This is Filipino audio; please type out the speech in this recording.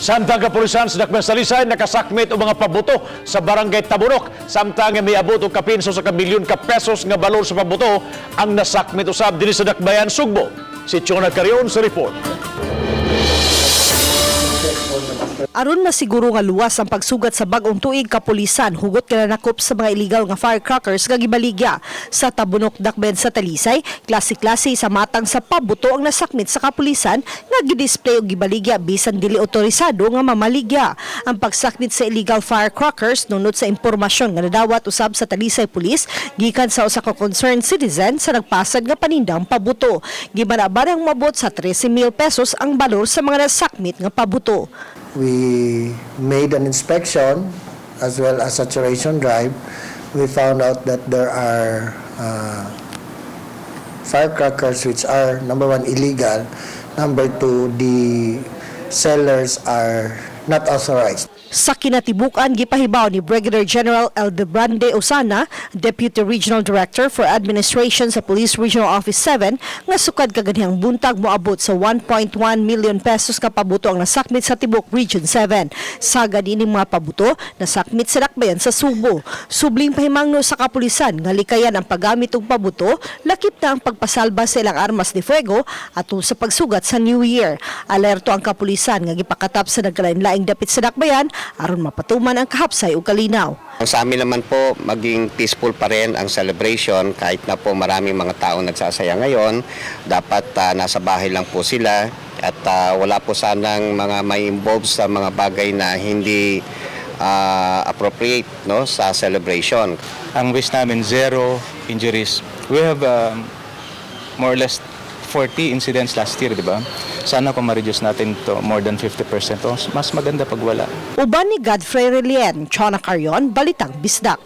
Samtang kapulisan sa Dakbayan Salisay nakasakmit o mga pabuto sa barangay Tabunok. Samtang may abot o kapinso sa kamilyon ka pesos nga balor sa pabuto ang nasakmit usab dinhi sa Dakbayan Sugbo. Si Chona Carion sa report. Aron masiguro nga luwas ang pagsugat sa bag-ong tuig kapulisan hugot kanakop sa mga illegal nga firecrackers nga gibaligya sa Tabunok Dakbayan sa Talisay, klase-klase sa matang sa pabuto ang nasakmit sa kapulisan nga gidisplay og gibaligya bisan dili otorisado nga mamaligya. Ang pagsakmit sa illegal firecrackers nunod sa impormasyon nga nadawat usab sa Talisay Police gikan sa usa ka concerned citizen sa nagpasad nga panindang pabuto. Gibanabanang mabot sa 13,000 pesos ang balor sa mga nasakmit nga pabuto. We made an inspection as well as saturation drive. We found out that there are firecrackers which are, number one, illegal. Number two, the sellers are not authorized. Sa kinatibukan, gipahibaw ni Brigadier General Eldebrande Osana, Deputy Regional Director for Administration sa Police Regional Office 7, nga sukad kaganihang buntag moabot sa 1.1 million pesos ka pabuto ang nasakmit sa Tibok Region 7. Sagad ining mga pabuto, nasakmit sa Dakbayan sa Subo. Subling pahimangno sa kapulisan nga likayan ang paggamit og pabuto, lakip na ang pagpasalba sa ilang armas de fuego atol sa pagsugat sa New Year. Alerto ang kapulisan nga gipakatap sa nagkalain-laing dapit sa Dakbayan aron mapatuman ang kahapsay ug kalinaw. Sa amin naman po, maging peaceful pa rin ang celebration kahit na po maraming mga taong nagsasaya ngayon. Dapat nasa bahay lang po sila at wala po sanang mga may involved sa mga bagay na hindi appropriate, no, sa celebration. Ang wish namin, 0 injuries. We have more or less 40 incidents last year, di ba? Sana kung ma-reduce natin to more than 50%, mas maganda pag wala. Uban ni Godfrey Relien, Chona Carion, Balitang Bisdak.